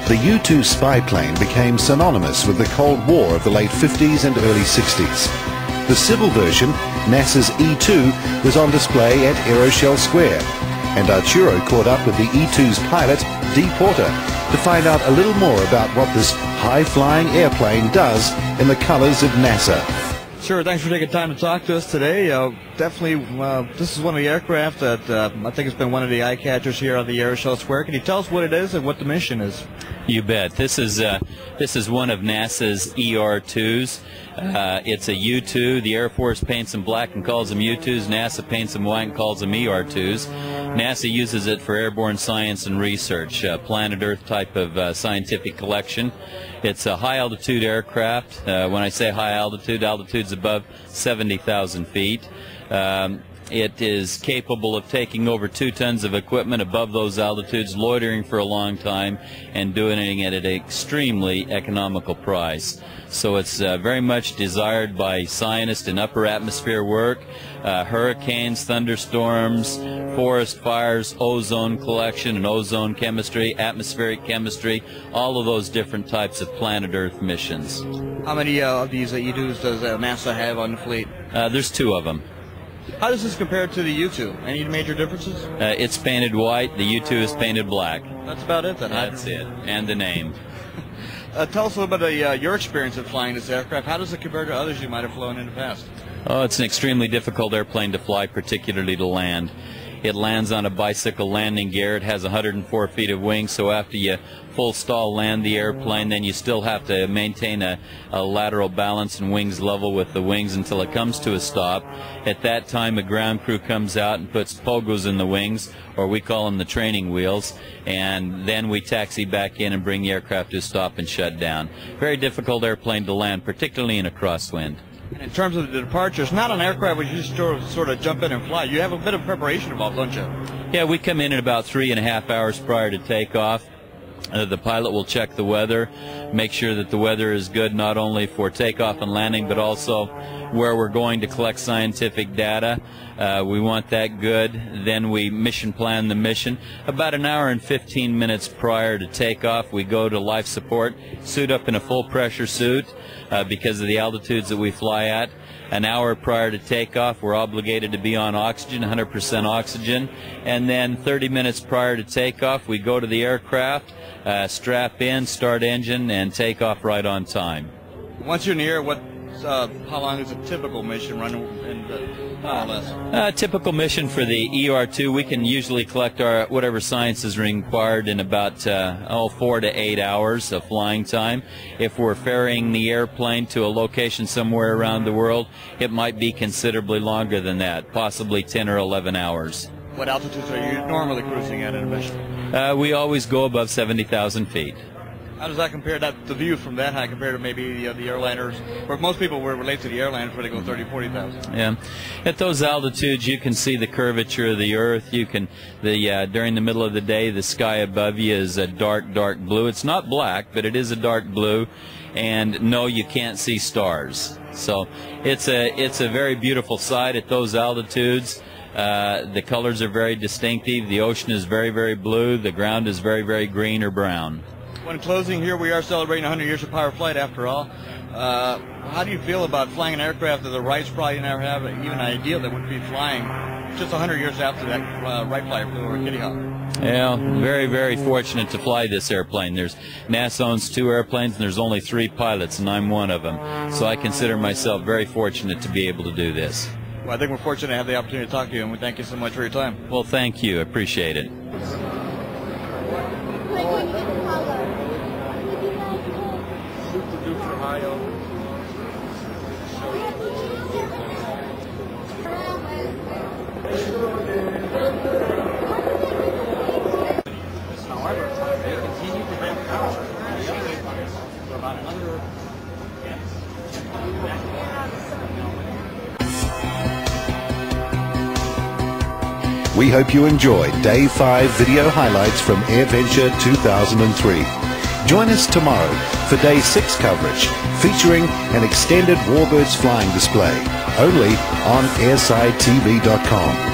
The U-2 spy plane became synonymous with the Cold War of the late 50s and early 60s. The civil version, NASA's E-2, was on display at Aeroshell Square, and Arturo caught up with the E-2's pilot, Dee Porter, to find out a little more about what this high-flying airplane does in the colors of NASA. Sure, thanks for taking time to talk to us today. Definitely, this is one of the aircraft that I think has been one of the eye-catchers here on the Aeroshell Square. Can you tell us what it is and what the mission is? You bet. This is one of NASA's ER2s. It's a U-2. The Air Force paints them black and calls them U-2s. NASA paints them white and calls them ER2s. NASA uses it for airborne science and research, planet Earth type of scientific collection. It's a high-altitude aircraft. When I say high altitude, altitude's above 70,000 feet. It is capable of taking over 2 tons of equipment above those altitudes, loitering for a long time, and doing it at an extremely economical price. So it's very much desired by scientists in upper atmosphere work, hurricanes, thunderstorms, forest fires, ozone collection and ozone chemistry, atmospheric chemistry, all of those different types of planet Earth missions. How many of these E-2s does NASA have on the fleet? There's 2 of them. How does this compare to the U-2? Any major differences? It's painted white. The U-2 is painted black. That's about it then. That's it. And the name. Tell us a little bit of your experience of flying this aircraft. How does it compare to others you might have flown in the past? Oh, it's an extremely difficult airplane to fly, particularly to land. It lands on a bicycle landing gear. It has 104 feet of wings, so after you full stall land the airplane, then you still have to maintain a lateral balance and wings level with the wings until it comes to a stop. At that time, a ground crew comes out and puts pogos in the wings, or we call them the training wheels, and then we taxi back in and bring the aircraft to a stop and shut down. Very difficult airplane to land, particularly in a crosswind. In terms of the departure, it's not an aircraft where you just sort of jump in and fly. You have a bit of preparation involved, don't you? Yeah, we come in at about 3.5 hours prior to takeoff. The pilot will check the weather, make sure that the weather is good not only for takeoff and landing, but also where we're going to collect scientific data. We want that good. Then we mission plan the mission. About an hour and 15 minutes prior to takeoff, we go to life support, suit up in a full pressure suit because of the altitudes that we fly at. An hour prior to takeoff, we're obligated to be on oxygen, 100% oxygen. And then 30 minutes prior to takeoff, we go to the aircraft, strap in, start engine, and take off right on time. Once you're in the air, how long is a typical mission run, more or less? Typical mission for the ER2, we can usually collect our whatever science is required in about 4 to 8 hours of flying time. If we're ferrying the airplane to a location somewhere around the world, it might be considerably longer than that, possibly 10 or 11 hours. What altitudes are you normally cruising at in a mission? We always go above 70,000 feet. How does that compare, the view from that high compared to maybe the airliners, or most people will relate to the airliners where they go 30, 40,000? Yeah. At those altitudes, you can see the curvature of the Earth. You can, during the middle of the day, the sky above you is a dark, dark blue. It's not black, but it is a dark blue. And no, you can't see stars. So it's a very beautiful sight at those altitudes. The colors are very distinctive. The ocean is very, very blue. The ground is very, very green or brown. When closing here, we are celebrating 100 years of power flight after all. How do you feel about flying an aircraft that the Wrights probably never have even an idea that would be flying just 100 years after that Wright flyer flew over Kitty Hawk? Yeah, very, very fortunate to fly this airplane. NASA owns 2 airplanes, and there's only 3 pilots, and I'm one of them. So I consider myself very fortunate to be able to do this. Well, I think we're fortunate to have the opportunity to talk to you, and we thank you so much for your time. Well, thank you. I appreciate it. However, they continue to ramp power for about another. We hope you enjoyed Day 5 video highlights from AirVenture 2003. Join us tomorrow for Day 6 coverage, featuring an extended Warbirds flying display, only on AirSidetv.com.